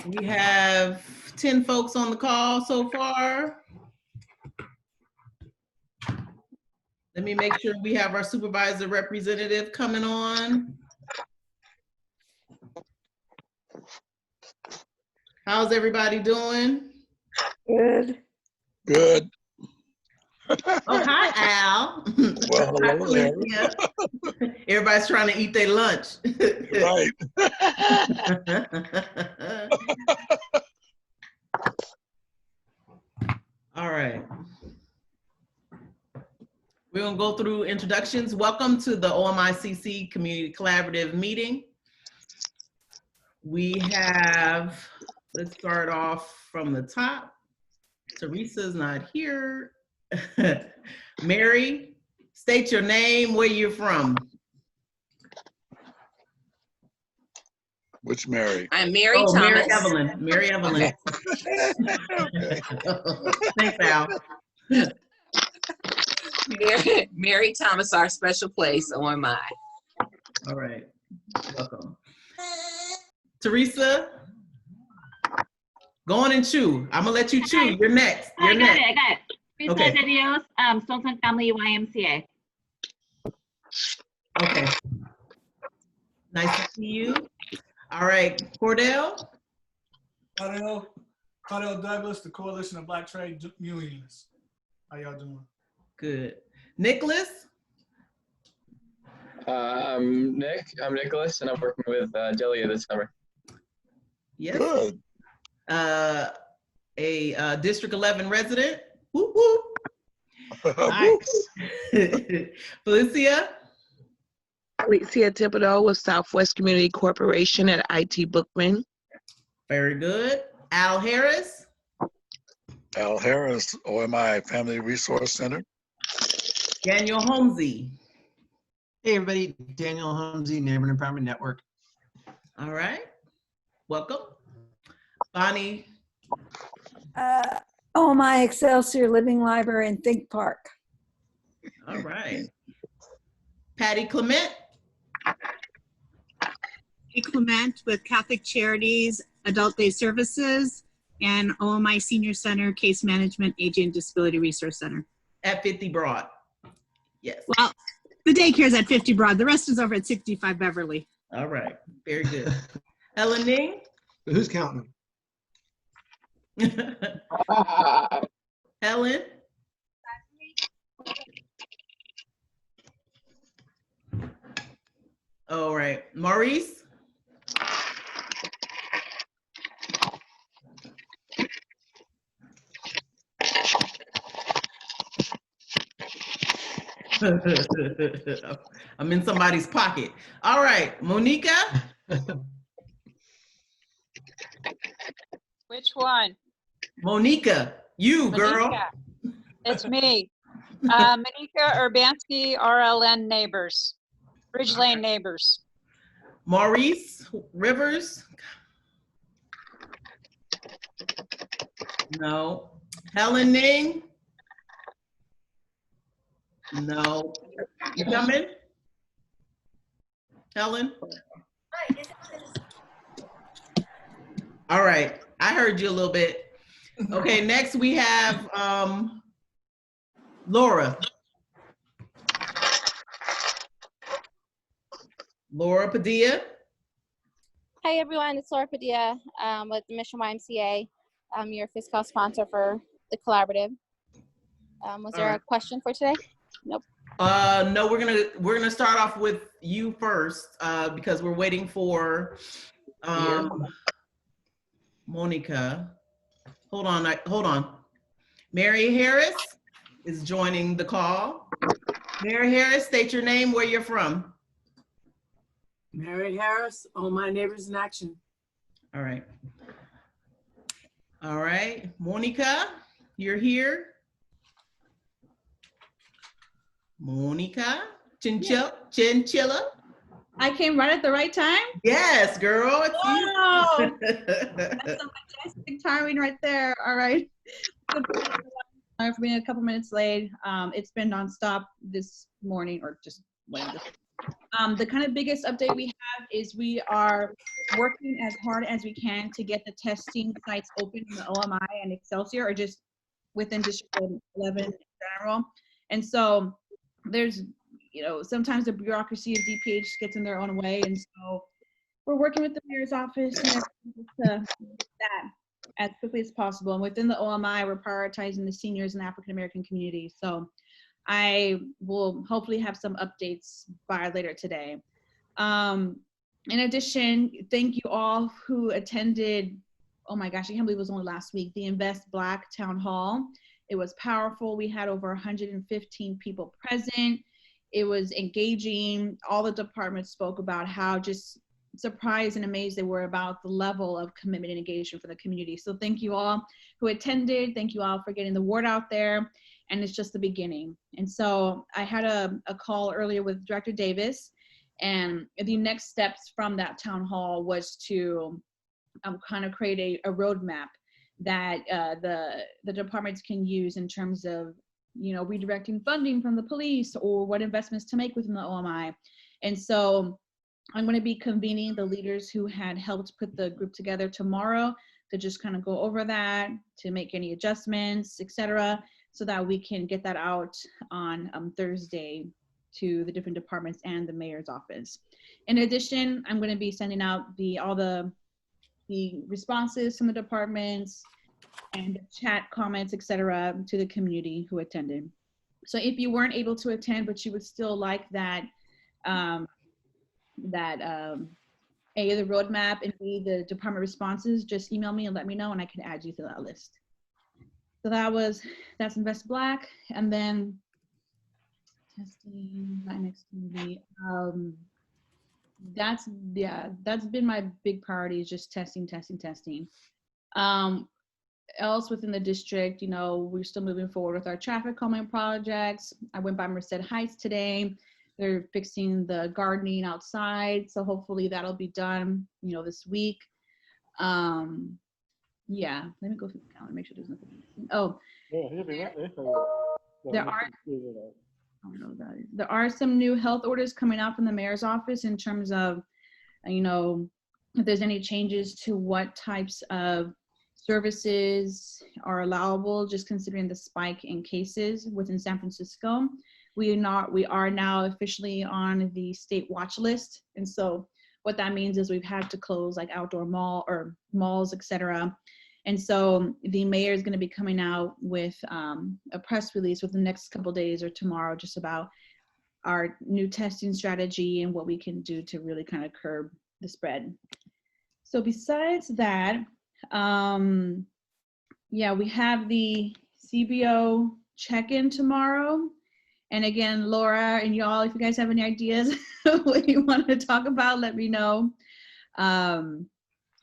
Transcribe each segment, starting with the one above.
We have 10 folks on the call so far. Let me make sure we have our supervisor representative coming on. How's everybody doing? Good. Good. Oh, hi, Al. Well, Hi, hello there. Felicia. Everybody's trying to eat their lunch. Right. All right. We're gonna go through introductions. Welcome to the OMICC Community Collaborative meeting. We have, let's start off from the top. Teresa's not here. Mary, state your name, where you're from. Which Mary? I'm Mary Oh, Thomas. Mary Evelyn. Mary Evelyn. Okay. Thanks, Al. Mary Thomas, our special place, OMI. All right, welcome. Teresa, go on and chew. I'm gonna let you chew. You're next. You're I got next. it. I got it. Teresa Okay. de Dios, Sultan Family YMCA. Okay. Nice to see you. All right, Cordell. Cardell Douglas, the Coalition of Black Trade Unions. How y'all doing? Good. Nicholas. I'm Nicholas, and I'm working with Delia this summer. Yes. Good. A District 11 resident. Whoop, whoop. Nice. Felicia. Alicia Thibodeau with Southwest Community Corporation at IT Bookman. Very good. Al Harris. Al Harris, OMI Family Resource Center. Daniel Holmesy. Hey everybody, Daniel Holmesy, Neighborhood Empowerment Network. All right. Welcome. Bonnie. Oh, my Excelsior Living Library and Think Park. All right. Patty Clement. Clement with Catholic Charities, Adult Day Services, and OMI Senior Center Case Management Aging and Disability Resource Center. At 50 Broad. Yes. Well, the daycare is at 50 Broad. The rest is over at 65 Beverly. All right. Very good. Ellen Ning. But who's counting? Helen. All right. Maurice. I'm in somebody's pocket. All right, Monica. Which one? Monica, you girl. Monica. It's me. Monica Urbanski, RLN Neighbors, Ridge Lane Neighbors. Maurice Rivers. No. Helen Ning. No. You coming? Helen? All right. I heard you a little bit. Okay, next we have Laura. Laura Padilla. Hi everyone, it's Laura Padilla with the Mission YMCA. I'm your fiscal sponsor for the collaborative. Was there a question for today? Nope. No, we're gonna start off with you first because we're waiting for Monica. Hold on. Mary Harris is joining the call. Mary Harris, state your name, where you're from. Mary Harris, OMI Neighbors in Action. All right. All right, Monica, you're here. Monica, Chinchilla. I came right at the right time? Yes, girl. It's wow. That's some majestic timing right there. All right. Sorry for being a couple minutes late. It's been nonstop this morning, or just when The kind of biggest update we have is we are working as hard as we can to get the testing sites open in the OMI and Excelsior, or just within District 11 in general. And so there's, sometimes the bureaucracy of DPH gets in their own way. And so we're working with the mayor's office and everything to get that as quickly as possible. And within the OMI, we're prioritizing the seniors and African American community. So I will hopefully have some updates by later today. In addition, thank you all who attended. Oh my gosh, I can't believe it was only last week, the Invest Black Town Hall. It was powerful. We had over 115 people present. It was engaging. All the departments spoke about how just surprised and amazed they were about the level of commitment and engagement for the community. So thank you all who attended. Thank you all for getting the word out there. And it's just the beginning. And so I had a call earlier with Director Davis, and the next steps from that town hall was to kind of create a roadmap that the departments can use in terms of, redirecting funding from the police or what investments to make within the OMI. And so I'm going to be convening the leaders who had helped put the group together tomorrow to just kind of go over that, to make any adjustments, etc., so that we can get that out on Thursday to the different departments and the mayor's office. In addition, I'm going to be sending out all the responses from the departments and chat comments, etc., to the community who attended. So if you weren't able to attend, but you would still like that, A, the roadmap, and B, the department responses, just email me and let me know, and I can add you to that list. So that's Invest Black. And then testing, my next community. That's been my big priority, is just testing. Else within the district, we're still moving forward with our traffic calming projects. I went by Merced Heights today. They're fixing the gardening outside. So hopefully that'll be done, this week. Yeah, let me go through the calendar, make sure there's nothing. Oh, there are some new health orders coming out from the mayor's office in terms of, if there's any changes to what types of services are allowable, just considering the spike in cases within San Francisco. We are now officially on the state watch list. And so what that means is we've had to close like outdoor malls, etc. And so the mayor is going to be coming out with a press release within the next couple of days or tomorrow, just about our new testing strategy and what we can do to really kind of curb the spread. So besides that, we have the CBO check-in tomorrow. And again, Laura and y'all, if you guys have any ideas what you want to talk about, let me know.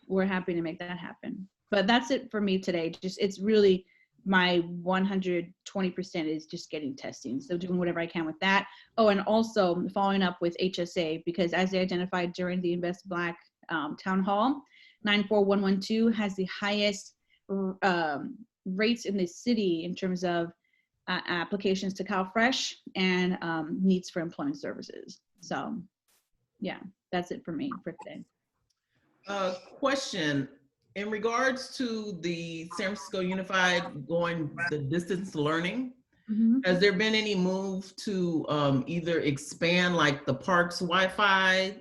We're happy to make that happen. But that's it for me today. It's really my 120% is just getting testing. So doing whatever I can with that. Oh, and also following up with HSA, because as they identified during the Invest Black town hall, 94112 has the highest rates in the city in terms of applications to CalFresh and needs for employment services. So yeah, that's it for me for today. Question, in regards to the San Francisco Unified going the distance learning, has there been any move to either expand like the park's Wi-Fi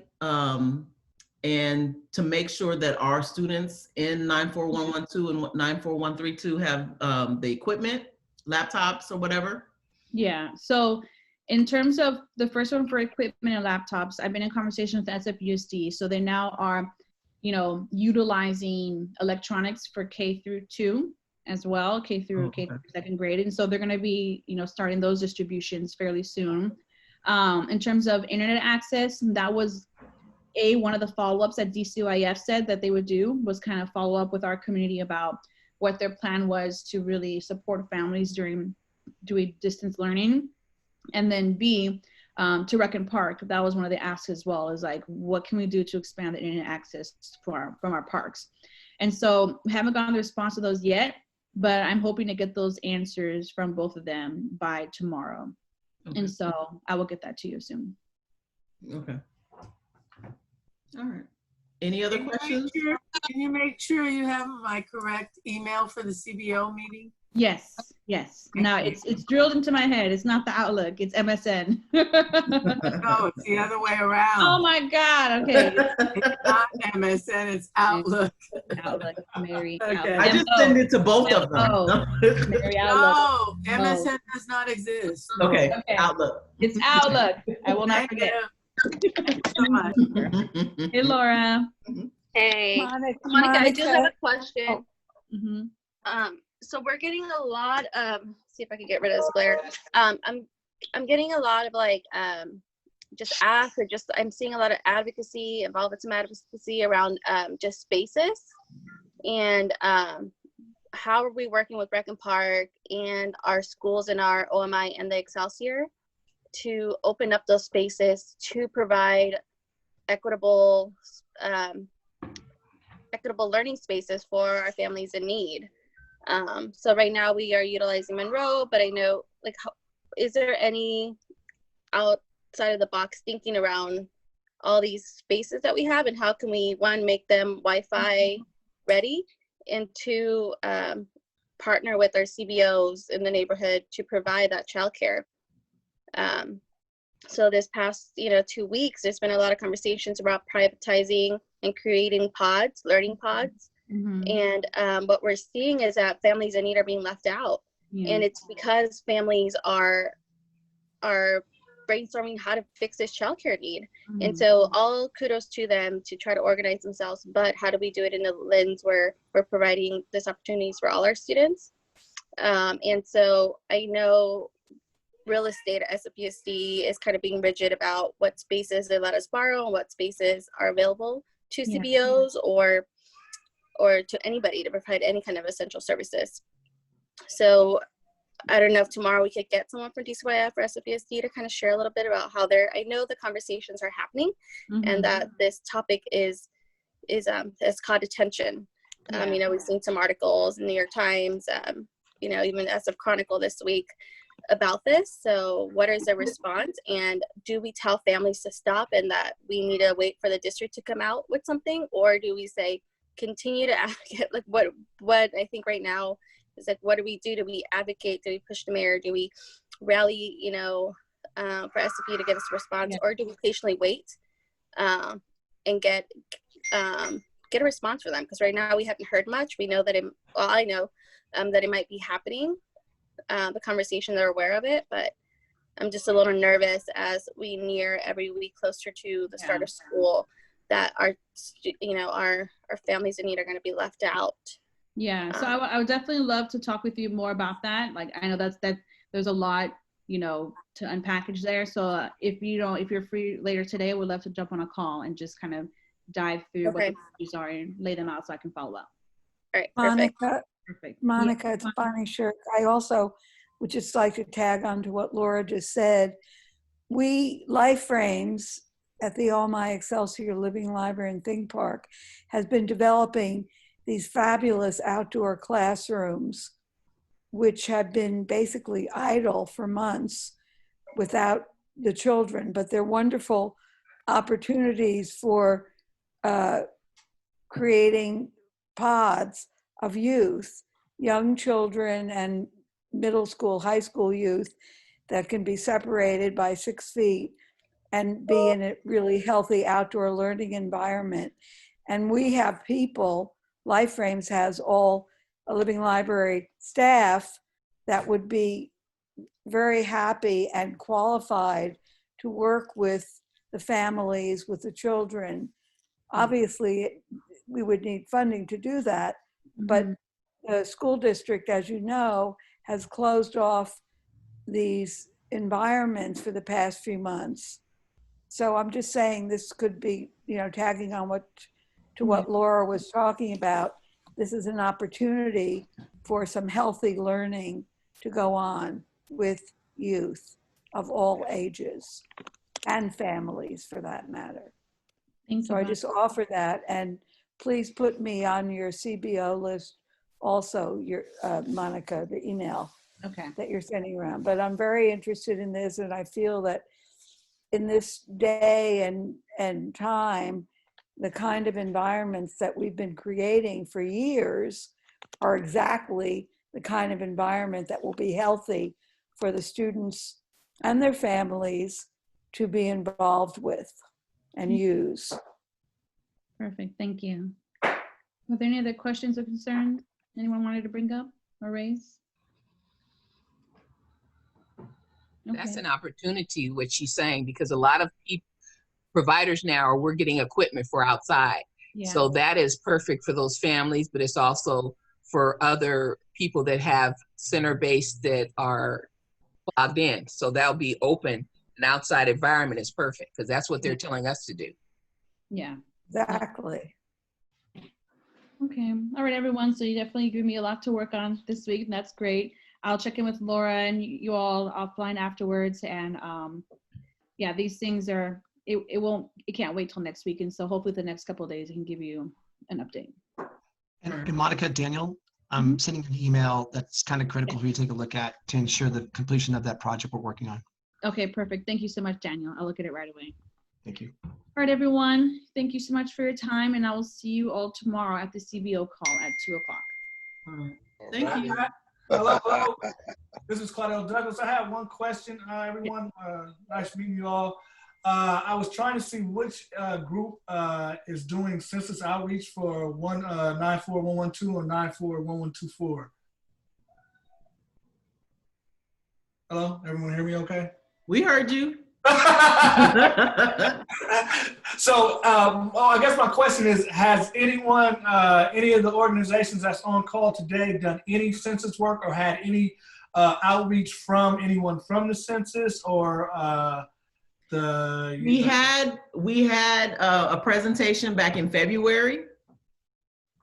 and to make sure that our students in 94112 and 94132 have the equipment, laptops or whatever? Yeah, so in terms of the first one for equipment and laptops, I've been in conversation with SFUSD. So they now are, utilizing electronics for K through 2 as well, K through second grade. And so they're gonna be, starting those distributions fairly soon. In terms of internet access, that was one of the follow-ups that DCYF said that they would do, was kind of follow up with our community about what their plan was to really support families during doing distance learning. And then B, to Rec and Park, that was one of the asks as well, is like, what can we do to expand the internet access from our parks? And so we haven't gotten the response to those yet, but I'm hoping to get those answers from both of them by tomorrow. Okay. And so I will get that to you soon. Okay. All right. Any other Can you make questions? sure- Can you make sure you have my correct email for the CBO meeting? Yes, yes. No, it's drilled into my head. It's not the Outlook. It's MSN. No, it's the other way around. Oh my God. Okay. It's not MSN, it's Outlook. Outlook, Mary. Okay. I just send it to both of them. Oh, Mary Outlook. No, MSN does not exist. Okay, Okay. Outlook. It's Outlook. I will not Thank forget. you. Thank you so much. Hey, Laura. Hey, Monica, Monica, I do have a Monica. question. Mm-hmm. So we're getting a lot of, see if I can get rid of this glare. I'm getting a lot of like, just ask or just, I'm seeing a lot of advocacy, involvement some advocacy around just spaces. And how are we working with Rec and Park and our schools and our OMI and the Excelsior to open up those spaces to provide equitable learning spaces for our families in need. So right now we are utilizing Monroe, but I know, like, is there any outside of the box thinking around all these spaces that we have, and how can we, one, make them Wi-Fi ready, and two, partner with our CBOs in the neighborhood to provide that childcare. So this past, 2 weeks, there's been a lot of conversations about privatizing and creating pods, learning pods. Mm-hmm. And what we're seeing is that families in need are being left out. Yeah. And it's because families are brainstorming how to fix this childcare need. Mm-hmm. And so all kudos to them to try to organize themselves, but how do we do it in a lens where we're providing this opportunities for all our students? And so I know real estate at SFUSD is kind of being rigid about what spaces they let us borrow and what spaces are available to CBOs or to anybody to provide any kind of essential services. So I don't know if tomorrow we could get someone from DCYF or SFUSD to kind of share a little bit about how I know the conversations are happening, and that this topic has caught attention. We've seen some articles in the New York Times, even SF Chronicle this week about this. So what is the response, and do we tell families to stop and that we need to wait for the district to come out with something, or do we say continue to advocate? Like what I think right now is like, what do we do? Do we advocate? Do we push the mayor? Do we rally, for SFU to get us a response, or do we patiently wait and get a response for them? Because right now we haven't heard much. We know that I know that it might be happening. The conversation, they're aware of it, but I'm just a little nervous as we near every week closer to the start of school that our families in need are going to be left out. Yeah, so I would definitely love to talk with you more about that. Like, I know that there's a lot, to unpackage there. So if you're free later today, we'd love to jump on a call and just kind of dive through what the issues are and lay them out so I can follow up. All right, perfect. Monica, it's Bonnie Shirk. I also would just like to tag on to what Laura just said. We, Life Frames at the All My Excelsior Living Library and Think Park, has been developing these fabulous outdoor classrooms, which have been basically idle for months without the children, but they're wonderful opportunities for creating pods of youth, young children and middle school, high school youth that can be separated by 6 feet and be in a really healthy outdoor learning environment. And we have people, Life Frames has all a Living Library staff that would be very happy and qualified to work with the families, with the children. Obviously, we would need funding to do that, but the school district, as you know, has closed off these environments for the past few months. So I'm just saying this could be, tagging on what Laura was talking about. This is an opportunity for some healthy learning to go on with youth of all ages and families for that matter. So I just offer that, and please put me on your CBO list also, your Monica, the email that you're sending around. But I'm very interested in this, and I feel that in this day and time, the kind of environments that we've been creating for years are exactly the kind of environment that will be healthy for the students and their families to be involved with and use. Perfect, thank you. Were there any other questions or concerns anyone wanted to bring up or raise? That's Okay. an opportunity, what she's saying, because a lot of providers now we're getting equipment for outside. Yeah. So that is perfect for those families, but it's also for other people that have center-based that are logged in. So that'll be open. An outside environment is perfect because that's what they're telling us to do. Yeah. Exactly. Okay. All right, everyone. So you definitely give me a lot to work on this week, and that's great. I'll check in with Laura and you all offline afterwards. And yeah, these things are, it can't wait till next week. And so hopefully the next couple of days I can give you an update. And Monica, Daniel, I'm sending an email that's kind of critical for you to take a look at to ensure the completion of that project we're working on. Okay, perfect. Thank you so much, Daniel. I'll look at it right away. Thank you. All right, everyone. Thank you so much for your time, and I will see you all tomorrow at the CBO call at 2 o'clock. All right. Thank you. Hello, hello. This is Claudel Douglas. I have one question, everyone. Nice meeting you all. I was trying to see which group is doing census outreach for 94112 or 94124. Hello, everyone hear me okay? We heard you. So, I guess my question is, has anyone, any of the organizations that's on call today done any census work or had any outreach from anyone from the census or We had a presentation back in February.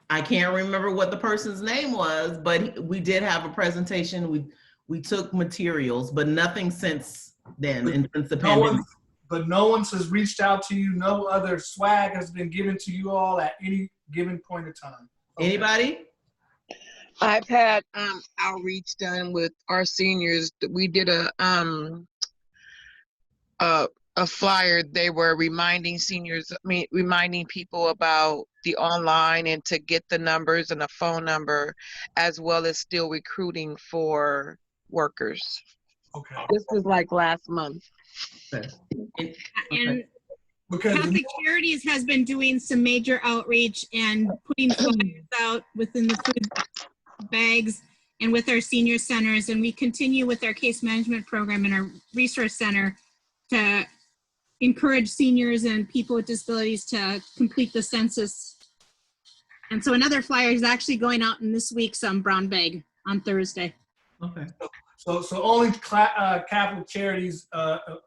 I can't remember what the person's name was, but we did have a presentation. We took materials, but nothing since then, and since the pandemic. But no one has reached out to you. No other swag has been given to you all at any given point of time. Okay. Anybody? I've had outreach done with our seniors. We did a flyer. They were reminding seniors, reminding people about the online and to get the numbers and a phone number, as well as still recruiting for workers. Okay. This was like last month. And Catholic Charities has been doing some major outreach and putting flyers out within the food bags and with our senior centers. And we continue with our case management program in our resource center to encourage seniors and people with disabilities to complete the census. And so another flyer is actually going out in this week's brown bag on Thursday. Okay. So only Catholic Charities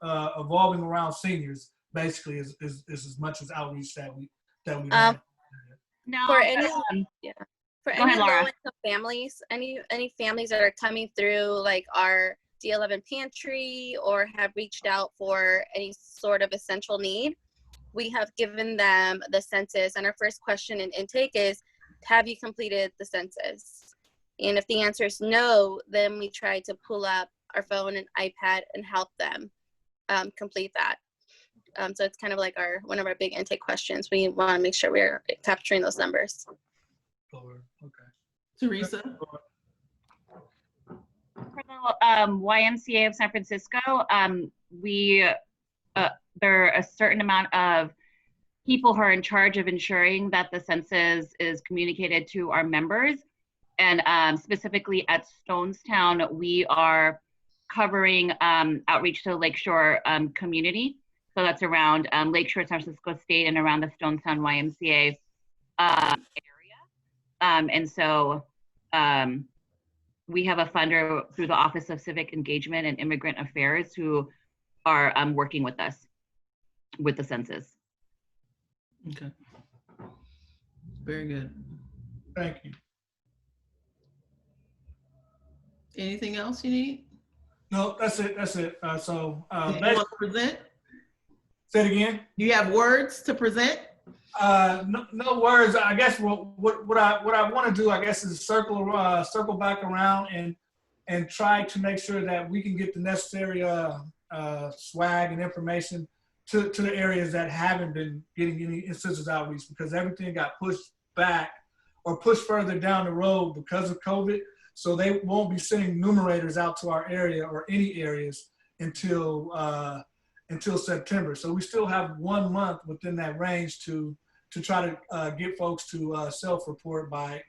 evolving around seniors basically is as much as outreach that we have. No, for any for any low-income families, any families that are coming through like our D11 pantry or have reached out for any sort of essential need, we have given them the census, and our first question in intake is, have you completed the census? And if the answer is no, then we try to pull up our phone and iPad and help them complete that. So it's kind of like one of our big intake questions. We want to make sure we're capturing those numbers. Okay. Teresa? For the YMCA of San Francisco, there are a certain amount of people who are in charge of ensuring that the census is communicated to our members. And specifically at Stonestown, we are covering outreach to the Lakeshore community. So that's around Lakeshore, San Francisco State, and around the Stonestown YMCA area. And so we have a funder through the Office of Civic Engagement and Immigrant Affairs who are working with us with the census. Okay. Very good. Thank you. Anything else you need? No, that's it. That's it. You want to present? Say it again. You have words to present? No words. I guess what I want to do, I guess, is circle back around and try to make sure that we can get the necessary swag and information to the areas that haven't been getting any census outreach because everything got pushed back or pushed further down the road because of COVID. So they won't be sending numerators out to our area or any areas until September. So we still have 1 month within that range to try to get folks to self-report by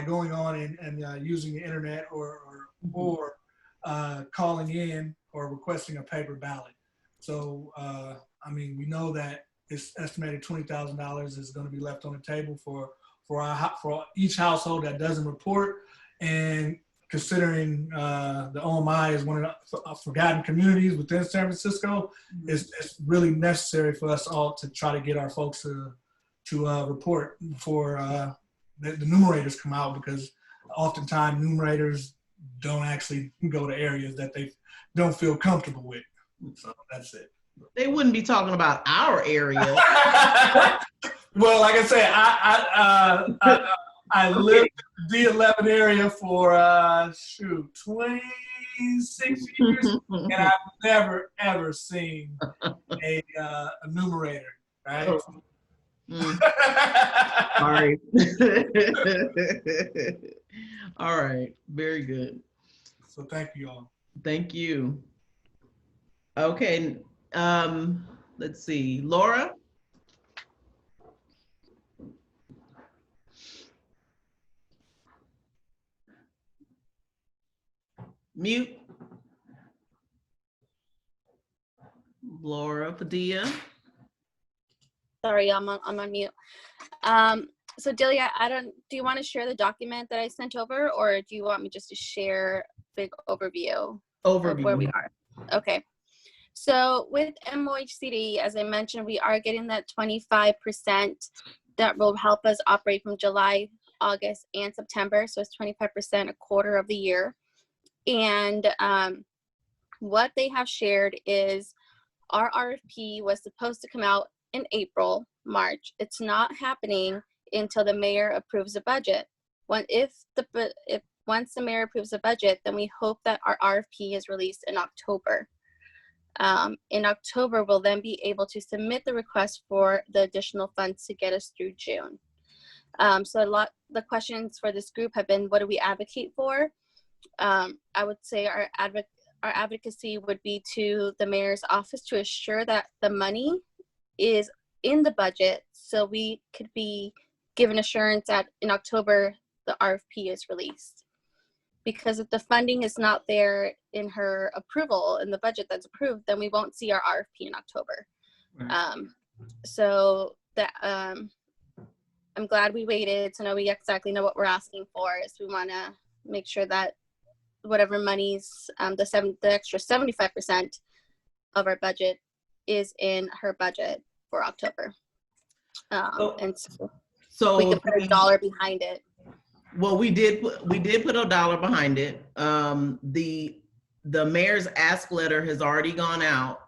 going on and using the internet or calling in or requesting a paper ballot. So, I mean, we know that it's estimated $20,000 is going to be left on the table for each household that doesn't report. And considering the OMI is one of the forgotten communities within San Francisco, it's really necessary for us all to try to get our folks to report before the numerators come out, because oftentimes numerators don't actually go to areas that they don't feel comfortable with. So that's it. They wouldn't be talking about our area. Well, like I said, I lived in the D11 area for 26 years, and I've never ever seen a numerator. Right? All right. All right. Very good. So thank you all. Thank you. Okay. Let's see. Laura? Mute. Laura Padilla. Sorry, I'm on mute. So Delia, do you want to share the document that I sent over, or do you want me just to share big overview of where we are? Okay. So with MOHCD, as I mentioned, we are getting that 25% that will help us operate from July, August, and September. So it's 25% a quarter of the year. And what they have shared is our RFP was supposed to come out in April, March. It's not happening until the mayor approves the budget. Once the mayor approves the budget, then we hope that our RFP is released in October. In October, we'll then be able to submit the request for the additional funds to get us through June. So the questions for this group have been, what do we advocate for? I would say our advocacy would be to the mayor's office to assure that the money is in the budget, so we could be given assurance that in October the RFP is released. Because if the funding is not there in her approval, in the budget that's approved, then we won't see our RFP in October. Right. So that I'm glad we waited to know we exactly know what we're asking for. Is we want to make sure that whatever monies, the extra 75% of our budget is in her budget for October. And so we could put $1 behind it. Well, we did put $1 behind it. The mayor's ask letter has already gone out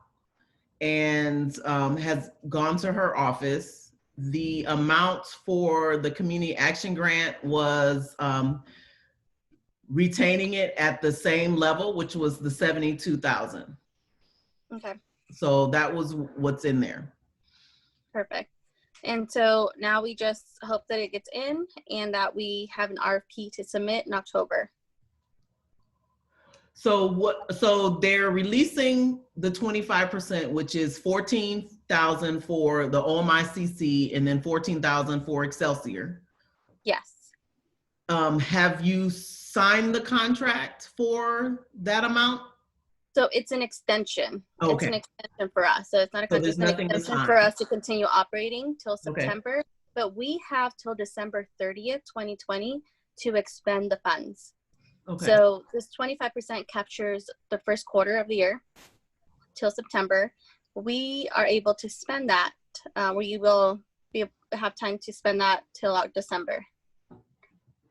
and has gone to her office. The amount for the community action grant was retaining it at the same level, which was the $72,000. Okay. So that was what's in there. Perfect. And so now we just hope that it gets in and that we have an RFP to submit in October. So they're releasing the 25%, which is $14,000 for the OMICC and then $14,000 for Excelsior. Yes. Have you signed the contract for that amount? So it's an extension. Okay. It's an extension for us. So it's not a contract, it's an extension for us to continue operating till September. Okay. But we have till December 30th, 2020 to expend the funds. Okay. So this 25% captures the first quarter of the year till September. We are able to spend that. We will have time to spend that till December.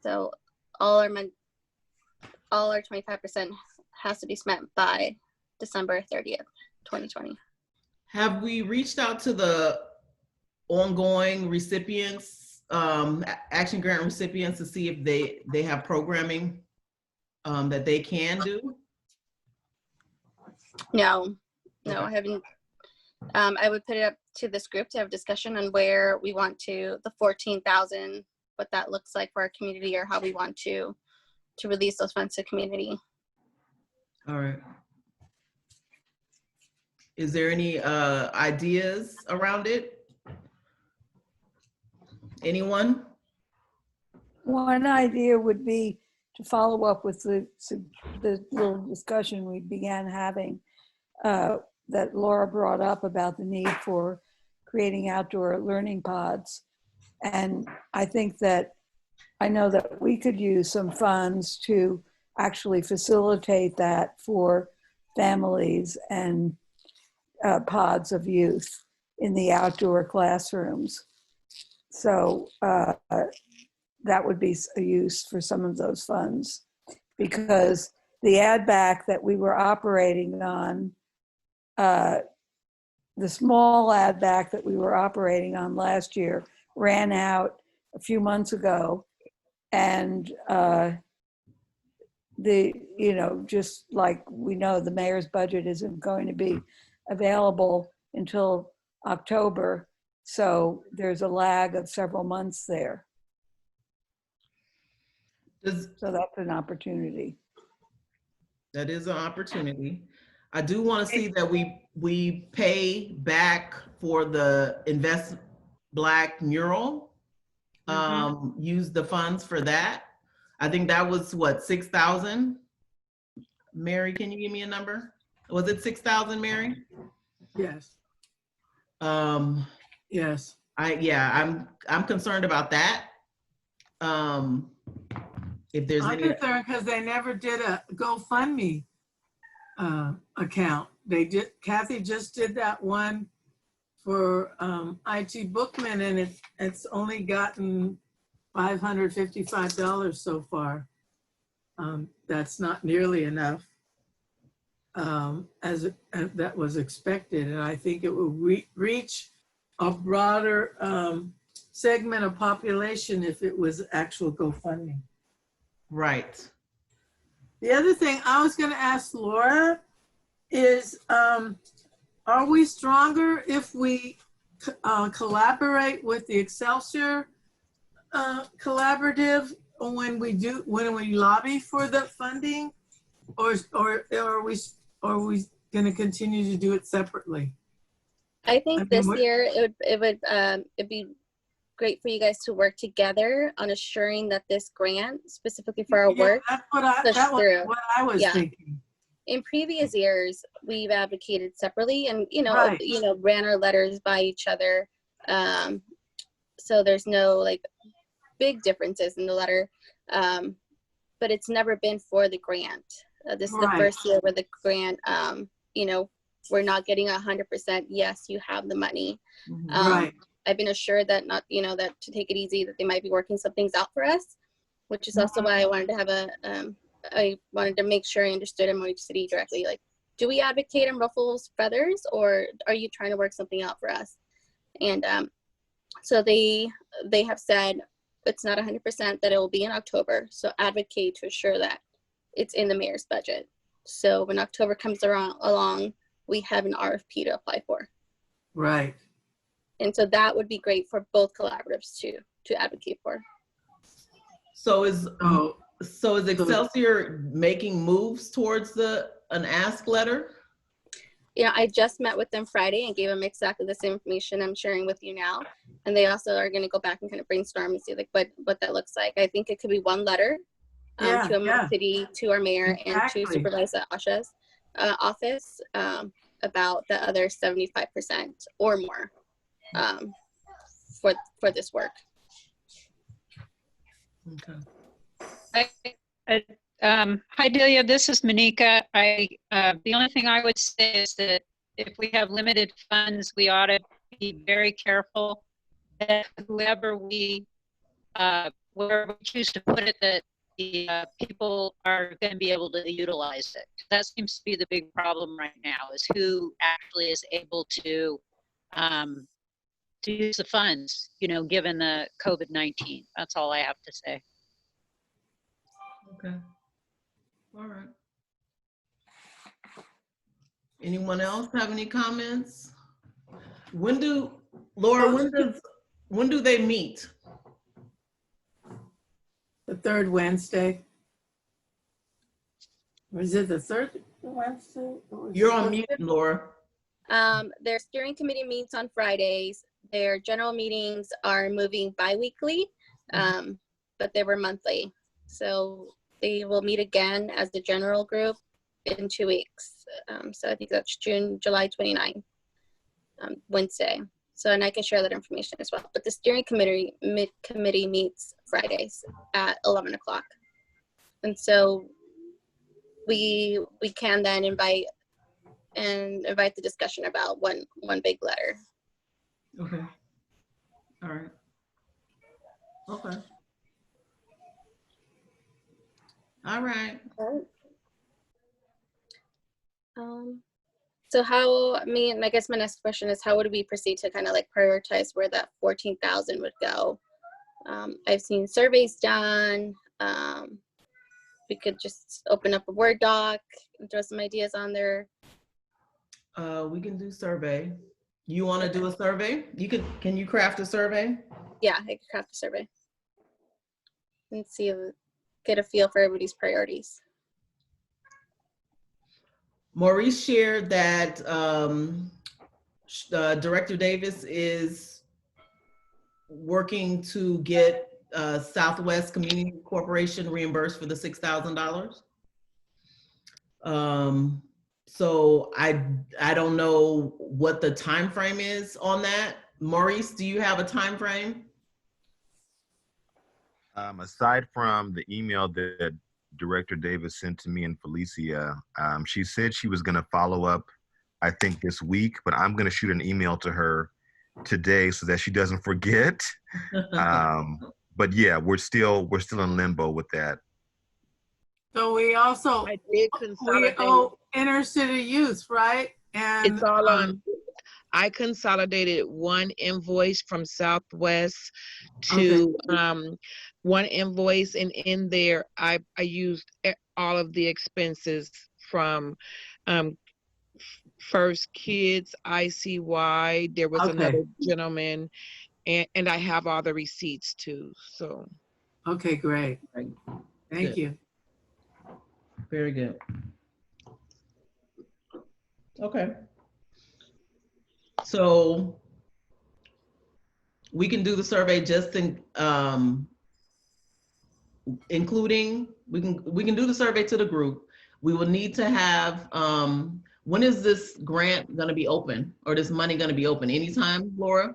So all our 25% has to be spent by December 30th, 2020. Have we reached out to the ongoing recipients, action grant recipients, to see if they have programming that they can do? No, I haven't I would put it up to this group to have discussion on where we want to, the 14,000, what that looks like for our community, or how we want to release those funds to community. All right. Is there any ideas around it? Anyone? One idea would be to follow up with the little discussion we began having that Laura brought up about the need for creating outdoor learning pods. And I think that, I know that we could use some funds to actually facilitate that for families and pods of youth in the outdoor classrooms. So that would be a use for some of those funds, because the add back that we were operating on, the small add back that we were operating on last year ran out a few months ago. And just like we know, the mayor's budget isn't going to be available until October. So there's a lag of several months there. So that's an opportunity. That is an opportunity. I do want to see that we pay back for the Invest Black mural. Use the funds for that. I think that was what, 6,000? Mary, can you give me a number? Was it 6,000, Mary? Yes. Yes. I'm concerned about that. If there's I'm concerned because they never did a GoFundMe account. Kathy just did that one for IT Bookman, and it's only gotten $555 so far. That's not nearly enough as that was expected, and I think it will reach a broader segment of population if it was actual GoFundMe. Right. The other thing I was going to ask Laura is, are we stronger if we collaborate with the Excelsior Collaborative when we lobby for the funding, or are we going to continue to do it separately? I think this year it'd be great for you guys to work together on assuring that this grant, specifically for our work, that's what I was thinking. In previous years, we've advocated separately, and Right. ran our letters by each other. So there's no like big differences in the letter, but it's never been for the grant. This is the first year where the grant, we're not getting 100%. Yes, you have the money. Right. I've been assured that that to take it easy, that they might be working some things out for us, which is also why I wanted to have I wanted to make sure I understood MOH City directly. Like, do we advocate and ruffles feathers, or are you trying to work something out for us? And so they have said it's not 100% that it will be in October. So advocate to assure that it's in the mayor's budget. So when October comes along, we have an RFP to apply for. Right. And so that would be great for both collaboratives to advocate for. So is Excelsior making moves towards an ask letter? Yeah, I just met with them Friday and gave them exactly the same information I'm sharing with you now. And they also are going to go back and kind of brainstorm and see like what that looks like. I think it could be one letter to MOH City, to our mayor, and to Supervisor Asha's office about the other 75% or more for this work. Okay. Hi, Delia. This is Monica. The only thing I would say is that if we have limited funds, we ought to be very careful that wherever we choose to put it, that the people are going to be able to utilize it. That seems to be the big problem right now, is who actually is able to use the funds, given the COVID-19. That's all I have to say. Okay. All right. Anyone else have any comments? Laura, when do they meet? The third Wednesday. Or is it the third Wednesday? You're on mute, Laura. Their steering committee meets on Fridays. Their general meetings are moving bi-weekly, but they were monthly. So they will meet again as the general group in 2 weeks. So I think that's July 29th, Wednesday. So, and I can share that information as well. But the steering committee meets Fridays at 11 o'clock. And so we can then invite the discussion about one big letter. Okay. All right. Okay. All right. So I guess my next question is, how would we proceed to kind of like prioritize where that 14,000 would go? I've seen surveys done. We could just open up a Word doc and throw some ideas on there. We can do survey. You want to do a survey? Can you craft a survey? Yeah, I could craft a survey and get a feel for everybody's priorities. Maurice shared that Director Davis is working to get Southwest Community Corporation reimbursed for the $6,000. So I don't know what the time frame is on that. Maurice, do you have a time frame? Aside from the email that Director Davis sent to me and Felicia, she said she was going to follow up, I think this week, but I'm going to shoot an email to her today so that she doesn't forget. But yeah, we're still in limbo with that. So we also owe inner city youth, right? And it's all on. I consolidated one invoice from Southwest to one invoice, and in there I used all of the expenses from First Kids, ICY. There was another gentleman, and I have all the receipts too. So. Okay, great. Thank you. Very good. Okay. So we can do the survey just including, we can do the survey to the group. We will need to have, when is this grant going to be open, or this money going to be open? Anytime, Laura?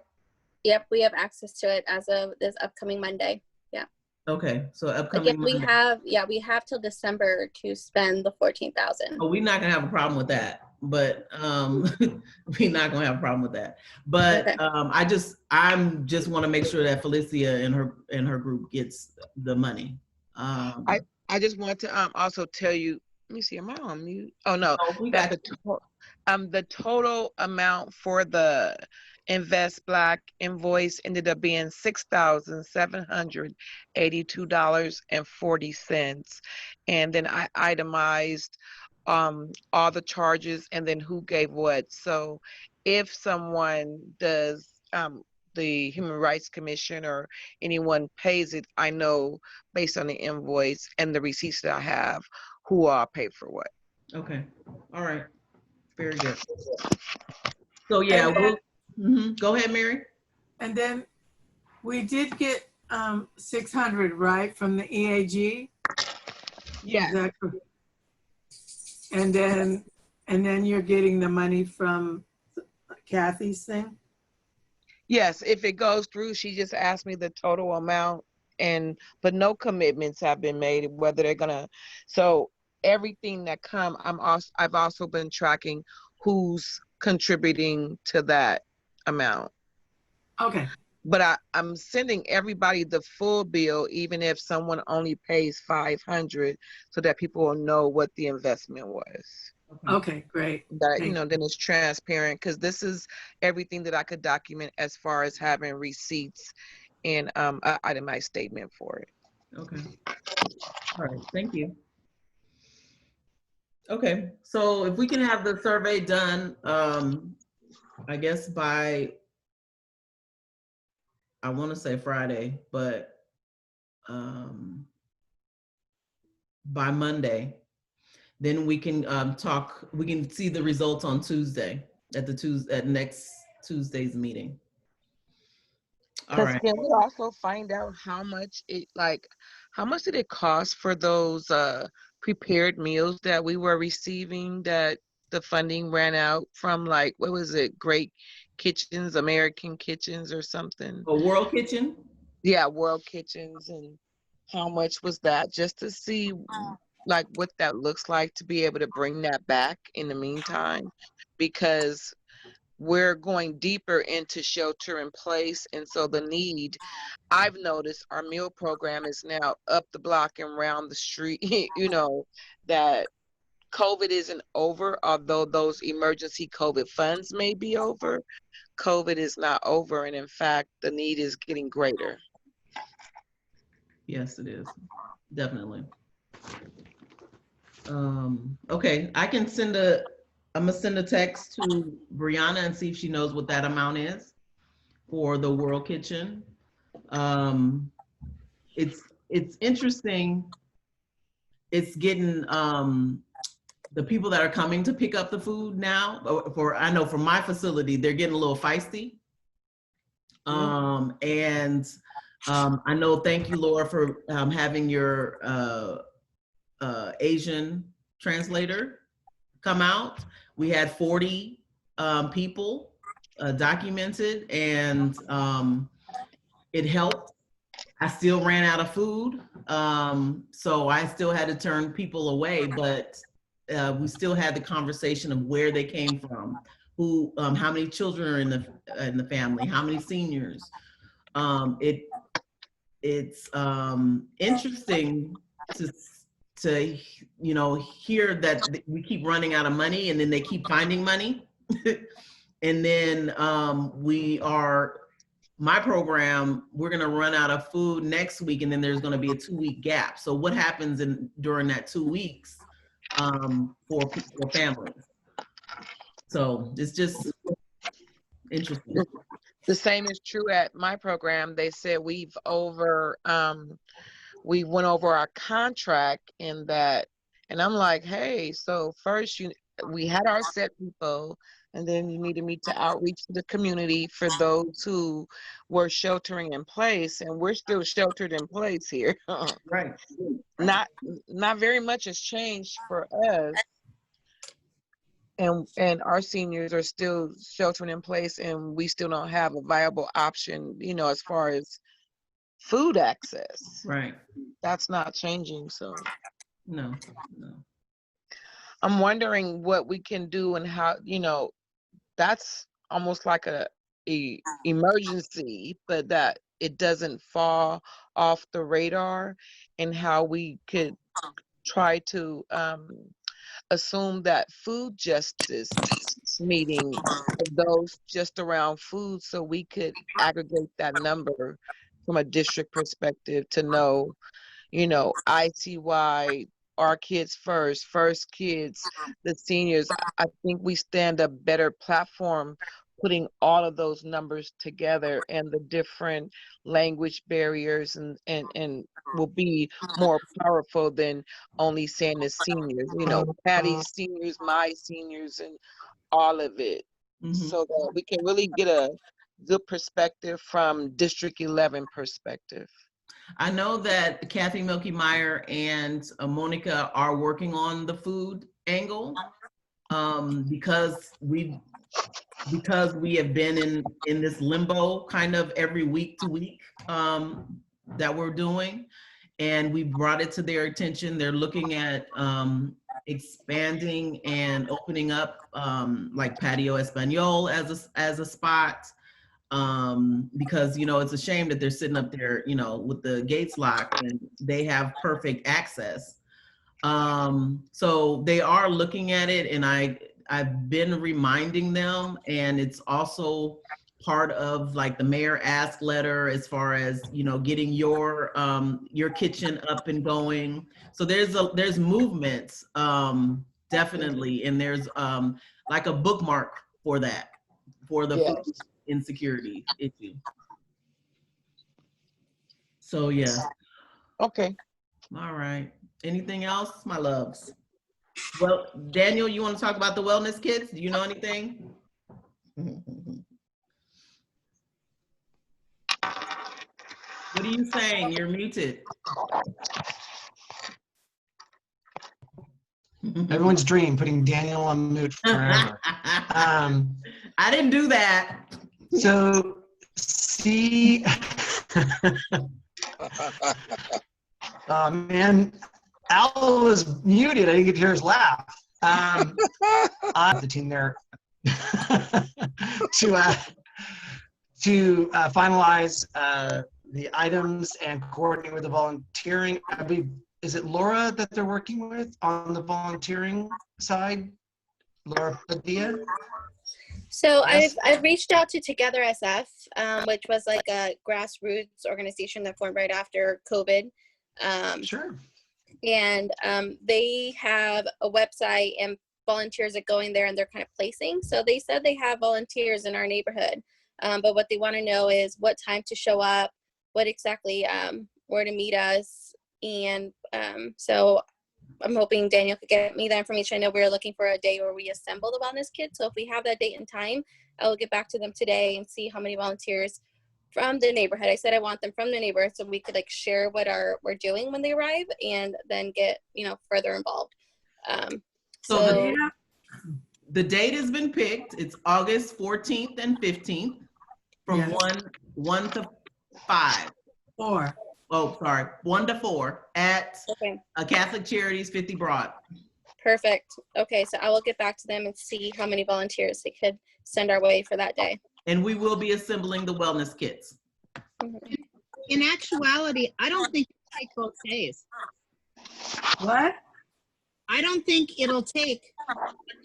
Yep, we have access to it as of this upcoming Monday. Yeah. Okay, so upcoming Monday. We have till December to spend the 14,000. Oh, we're not gonna have a problem with that, but we're not gonna have a problem with that. But okay. I'm just want to make sure that Felicia and her group gets the money. I just want to also tell you. Let me see. Am I on mute? Oh no. The total amount for the Invest Black invoice ended up being $6,782.40, and then I itemized all the charges and then who gave what. So if someone does the Human Rights Commission or anyone pays it, I know based on the invoice and the receipts that I have who all paid for what. Okay. All right. Very good. So yeah, go ahead, Mary. And then we did get 600, right, from the EAG? Yeah. And then you're getting the money from Kathy's thing? Yes, if it goes through, she just asked me the total amount, but no commitments have been made whether they're gonna. So everything that come, I've also been tracking who's contributing to that amount. Okay. But I'm sending everybody the full bill, even if someone only pays $500, so that people will know what the investment was. Okay, great. That then it's transparent, because this is everything that I could document as far as having receipts and an itemized statement for it. Okay. All right. Thank you. Okay, so if we can have the survey done I guess by, I want to say Friday, but by Monday, then we can talk, we can see the results on Tuesday at next Tuesday's meeting. All Because right. can we also find out how much how much did it cost for those prepared meals that we were receiving that the funding ran out from, like, what was it, Great Kitchens, American Kitchens or something? A World Kitchen? Yeah, World Kitchens. And how much was that, just to see like what that looks like, to be able to bring that back in the meantime, because we're going deeper into shelter in place. And so the need, I've noticed our meal program is now up the block and around the street, you know, that COVID isn't over, although those emergency COVID funds may be over. COVID is not over. And in fact, the need is getting greater. Yes, it is. Definitely. Okay, I'm gonna send a text to Brianna and see if she knows what that amount is for the World Kitchen. It's interesting. It's getting the people that are coming to pick up the food now, I know from my facility, they're getting a little feisty. I know, thank you, Laura, for having your Asian translator come out. We had 40 people documented, and it helped. I still ran out of food, so I still had to turn people away, but we still had the conversation of where they came from, who, how many children are in the family, how many seniors. It's interesting to hear that we keep running out of money, and then they keep finding money. And then my program, we're gonna run out of food next week, and then there's gonna be a 2-week gap. So what happens during that 2 weeks for families? So it's just interesting. The same is true at my program. They said we went over our contract in that, and I'm like, hey, so first we had our set people, and then you needed me to outreach to the community for those who were sheltering in place, and we're still sheltered in place here. Right. Not very much has changed for us. And our seniors are still sheltering in place, and we still don't have a viable option, as far as food access. Right. That's not changing. So no. I'm wondering what we can do, and how, that's almost like a emergency, but that it doesn't fall off the radar, and how we could try to assume that food justice meeting of those just around food, so we could aggregate that number from a district perspective to know, ITY, our kids first kids, the seniors. I think we stand a better platform putting all of those numbers together, and the different language barriers, and will be more powerful than only saying the seniors, Patty's seniors, my seniors, and all of it. So that we can really get a good perspective from District 11 perspective. I know that Kathy Milky Meyer and Monica are working on the food angle, because we have been in this limbo kind of every week to week that we're doing, and we brought it to their attention. They're looking at expanding and opening up like Patio Espanol as a spot, because it's a shame that they're sitting up there with the gates locked, and they have perfect access. So they are looking at it, and I've been reminding them, and it's also part of like the mayor ask letter, as far as getting your kitchen up and going. So there's movements, definitely, and there's like a bookmark for for the Yes. food insecurity issue. So yeah. Okay. All right. Anything else, my loves? Well, Daniel, you want to talk about the wellness kits? Do you know anything? What are you saying? You're muted. Everyone's dream, putting Daniel on mute forever. I didn't do that. So, see, oh man, Al was muted. I didn't get to hear his laugh. I have the team there to finalize the items and coordinate with the volunteering. I believe, is it Laura that they're working with on the volunteering side? Laura Padilla? So Yes. I've reached out to Together SF, which was like a grassroots organization that formed right after COVID. Sure. And they have a website and volunteers are going there and they're kind of placing. So they said they have volunteers in our neighborhood, but what they want to know is what time to show up, what exactly, where to meet us. And so I'm hoping Daniel could get me that information. I know we're looking for a day where we assemble the wellness kit. So if we have that date and time, I will get back to them today and see how many volunteers from the neighborhood. I said I want them from the neighborhood so we could like share what we're doing when they arrive and then get, further involved. So the date has been picked. It's August 14th and 15th from 1 to 5. 4. Oh, sorry, 1 to 4 at Catholic Charities 50 Broad. Perfect. Okay, so I will get back to them and see how many volunteers they could send our way for that day. And we will be assembling the wellness kits. In actuality, I don't think it'll take both days. What? I don't think it'll take a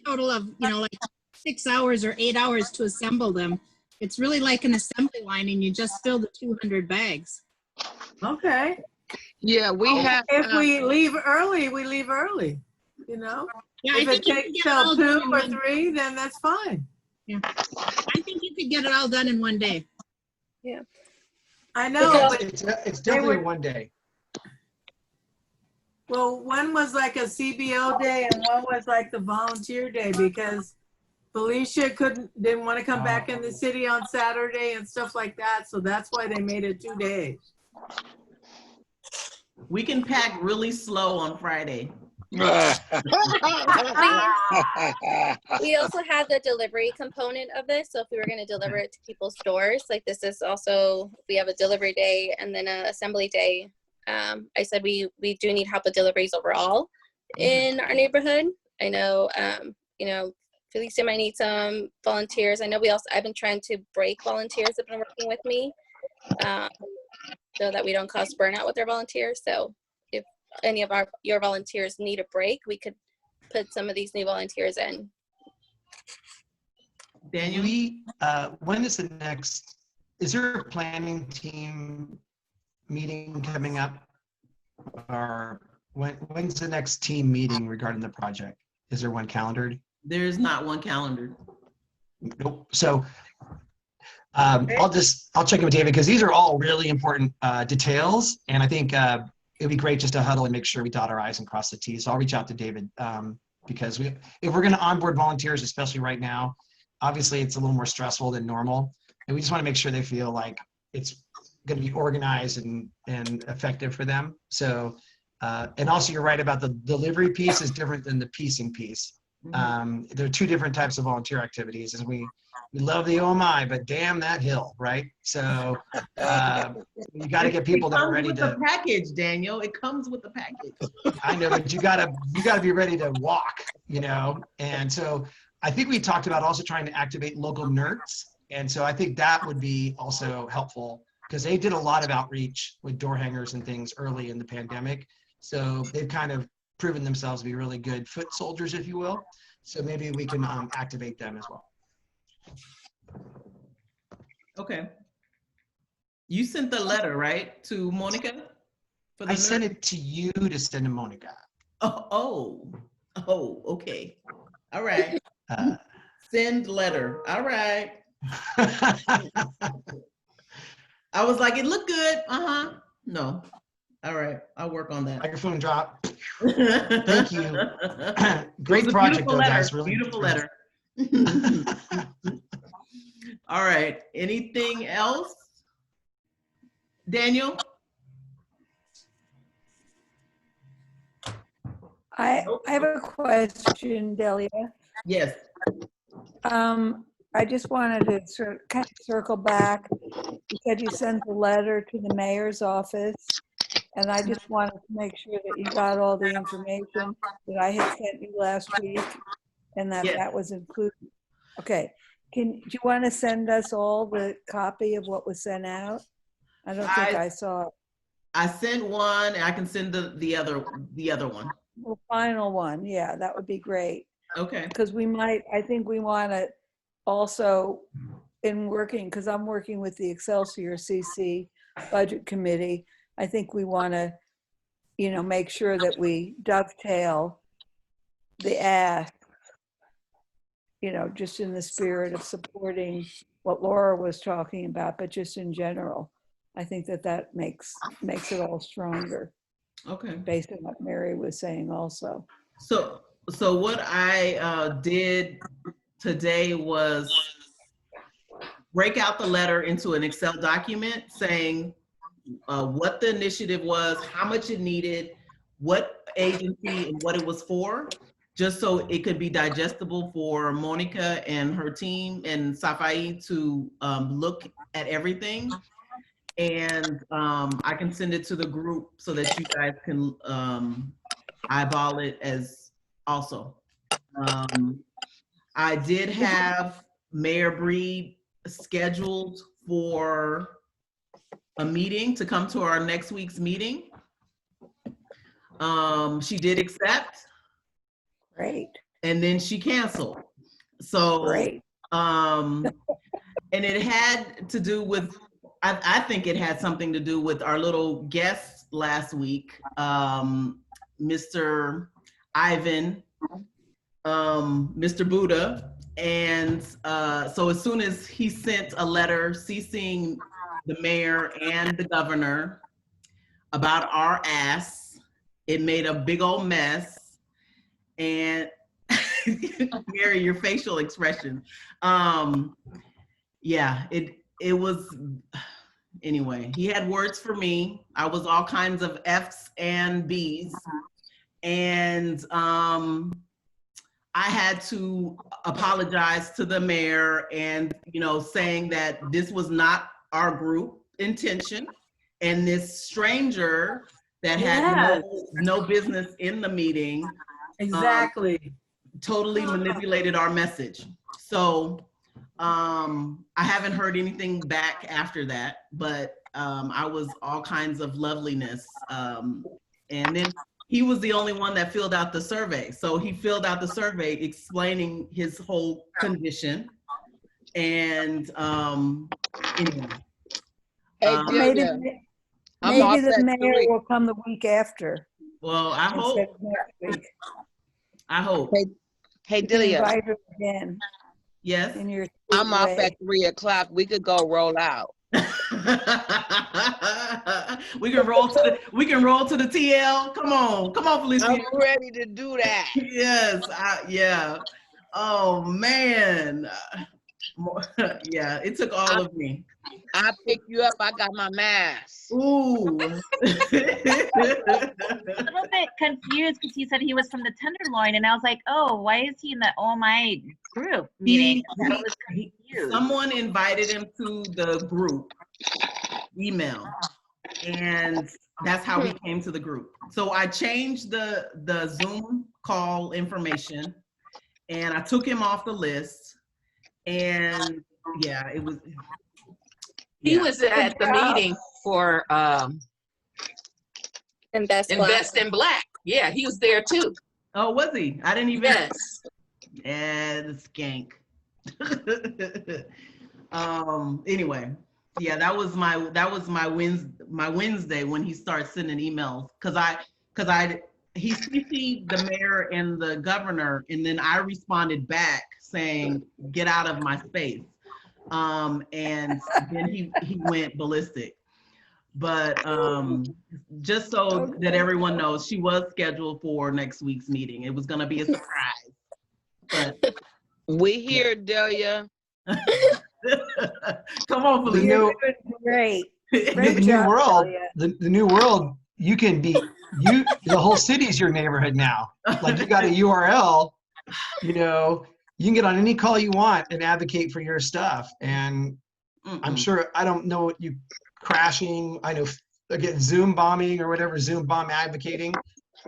total of, like 6 hours or 8 hours to assemble them. It's really like an assembly line and you just fill the 200 bags. Okay. Yeah, we have. If we leave early, we leave early, Yeah, if it takes till 2 or 3, then that's fine. Yeah. I think you could get it all done in one day. Yeah. I know, but It's definitely one day. well, one was like a CBO day and one was like the volunteer day because Felicia didn't want to come back in the city on Saturday and stuff like that. So that's why they made it 2 days. We can pack really slow on Friday. We also have the delivery component of this. So if we were going to deliver it to people's doors, like this is also, we have a delivery day and then an assembly day. I said we do need help with deliveries overall in our neighborhood. I know, Felicia might need some volunteers. I know I've been trying to break volunteers that have been working with me so that we don't cause burnout with our volunteers. So if any of your volunteers need a break, we could put some of these new volunteers in. Daniel? When is the next, is there a planning team meeting coming up? Or when's the next team meeting regarding the project? Is there one calendared? There is not one calendared. Nope. So I'll check in with David because these are all really important details. And I think it'd be great just to huddle and make sure we dot our I's and cross the T's. So I'll reach out to David because if we're going to onboard volunteers, especially right now, obviously it's a little more stressful than normal. And we just want to make sure they feel like it's going to be organized and effective for them. So, and also you're right about the delivery piece is different than the piecing piece. There are 2 different types of volunteer activities, and we love the OMI, but damn that hill, right? So you got to get people that are ready to. The package, Daniel. It comes with the package. I know, but you gotta be ready to walk, And so I think we talked about also trying to activate local NERTs, and so I think that would be also helpful because they did a lot of outreach with door hangers and things early in the pandemic. So they've kind of proven themselves to be really good foot soldiers, if you will. So maybe we can activate them as well. Okay. You sent the letter, right, to Monica? I sent it to you to send to Monica. Oh, okay. All right. Send letter. All right. I was like, it looked good. No. All right, I'll work on that. Microphone drop. Thank you. Great project, though, guys. Really beautiful letter. All right. Anything else? Daniel? I have a question, Delia. Yes. I just wanted to kind of circle back. You said you sent a letter to the mayor's office, and I just wanted to make sure that you got all the information that I had sent you last week, and that that was included. Okay. Do you want to send us all the copy of what was sent out? I don't think I saw it. I sent one, and I can send the other one. The final one, yeah, that would be great. Okay. Because I think we want to also, in working, because I'm working with the Excelsior CC Budget Committee, I think we want to, make sure that we dovetail the ask, just in the spirit of supporting what Laura was talking about, but just in general. I think that makes it all stronger. Okay. Based on what Mary was saying also. So what I did today was break out the letter into an Excel document saying what the initiative was, how much it needed, what agency and what it was for, just so it could be digestible for Monica and her team and Safai to look at everything. And I can send it to the group so that you guys can eyeball it as also. I did have Mayor Breed scheduled for a meeting to come to our next week's meeting. She did accept. Great. And then she canceled. So, great. And it had to do with, I think it had something to do with our little guest last week, Mr. Ivan, Mr. Buddha. And so as soon as he sent a letter CCing the mayor and the governor about our ass, it made a big old mess. And Mary, your facial expression. Yeah, it was, anyway, he had words for me. I was all kinds of F's and B's. And I had to apologize to the mayor and, saying that this was not our group intention. And this stranger that had no business in the meeting. Exactly. Totally manipulated our message. So I haven't heard anything back after that, but I was all kinds of loveliness. And then he was the only one that filled out the survey. So he filled out the survey explaining his whole condition. And anyway. Maybe the mayor will come the week after. Well, I hope. I hope. Hey, Delia. Invite her again. Yes. I'm off at 3 o'clock. We could go roll out. we can roll to the TL. Come on, Felicia. I'm ready to do that. Yes, yeah. Oh man. Yeah, it took all of me. I pick you up. I got my mask. Ooh. A little bit confused because he said he was from the Tenderloin, and I was like, oh, why is he in the OMI group meeting? Someone invited him to the group email, and that's how he came to the group. So I changed the Zoom call information, and I took him off the list, and yeah, it was. He was at the meeting for Invest in Black. Yeah, he was there too. Oh, was he? I didn't even. Yes. Yeah, the skank. Anyway, yeah, that was my Wednesday when he started sending emails he CC'd the mayor and the governor, and then I responded back saying, "Get out of my space." And then he went ballistic. But just so that everyone knows, she was scheduled for next week's meeting. It was going to be a surprise. But we hear Delia. Come on, Felicia. You're doing great. The new world, the new world, you can be, the whole city's your neighborhood now. Like, you got a URL, you know, you can get on any call you want and advocate for your stuff. And I'm sure, I don't know what you crashing, I know, again, Zoom bombing or whatever, Zoom bomb advocating,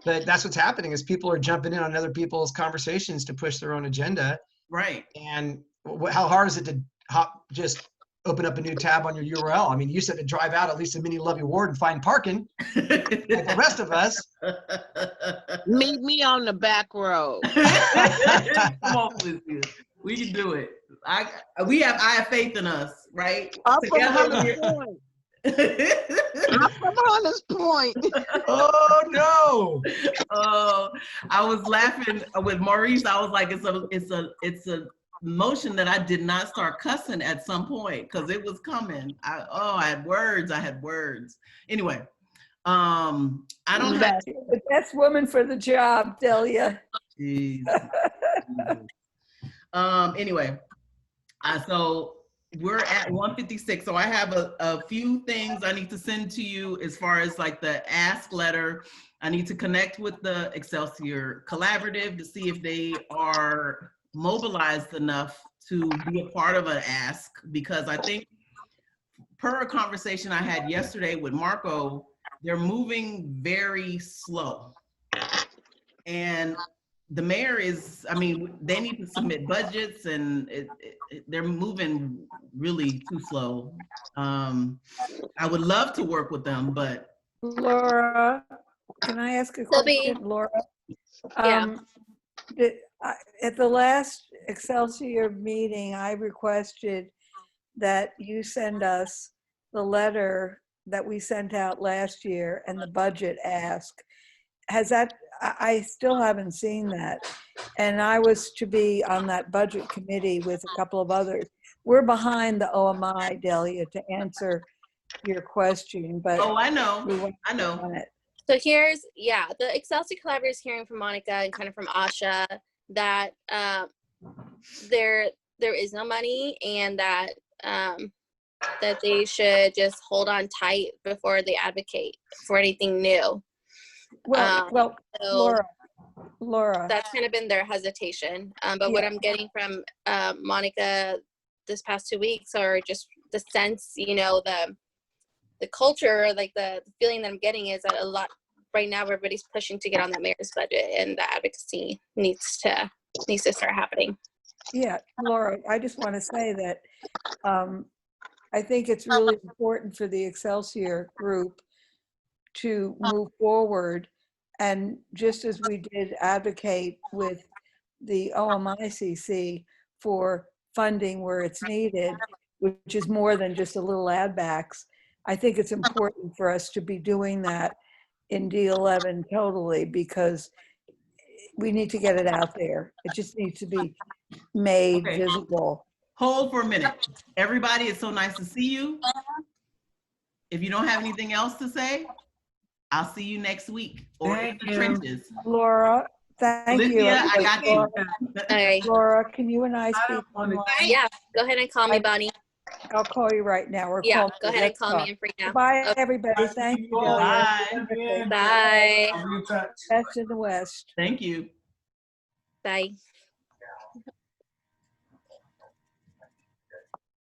but that's what's happening is people are jumping in on other people's conversations to push their own agenda. Right. And how hard is it to just open up a new tab on your URL? I mean, you used to have to drive out at least a mini Lovey Ward and find parking, like the rest of us. Meet me on the back road. Come on, Felicia. We can do it. I have faith in us, right? I'm from Hunters Point. I'm from Hunters Point. Oh no! Oh, I was laughing with Maurice. I was like, it's a motion that I did not start cussing at some point because it was coming. I had words. Anyway, I don't have the best woman for the job, Delia. Jeez. Anyway, so we're at 1:56. So I have a few things I need to send to you as far as like the ask letter. I need to connect with the Excelsior Collaborative to see if they are mobilized enough to be a part of an ask, because I think per a conversation I had yesterday with Marco, they're moving very slow. And the mayor is, I mean, they need to submit budgets and they're moving really too slow. I would love to work with them, but. Laura, can I ask a question, Laura? Yeah. At the last Excelsior meeting, I requested that you send us the letter that we sent out last year and the budget ask. Has that, I still haven't seen that. And I was to be on that budget committee with a couple of others. We're behind the OMI, Delia, to answer your question, but. Oh, I know. So here's, the Excelsior Collaborative is hearing from Monica and kind of from Asha that there is no money and that that they should just hold on tight before they advocate for anything new. Well, so Laura, that's kind of been their hesitation. But what I'm getting from Monica this past 2 weeks are just the sense, you know, the culture, like the feeling that I'm getting is that a lot right now everybody's pushing to get on that mayor's budget, and the advocacy needs to start happening. Yeah, Laura, I just want to say that I think it's really important for the Excelsior group to move forward, and just as we did advocate with the OMICC for funding where it's needed, which is more than just a little add backs, I think it's important for us to be doing that in D11 totally, because we need to get it out there. It just needs to be made visible. Hold for a minute. Everybody, it's so nice to see you. If you don't have anything else to say, I'll see you next week or in the trenches. Laura, thank you. I got you. Okay. Laura, can you and I speak online? Yeah, go ahead and call me, Bonnie. I'll call you right now. Or Yeah, call go ahead and call me. I'm free now. Bye, everybody. Thank you. Bye. Bye. Best in the West. Thank you. Bye.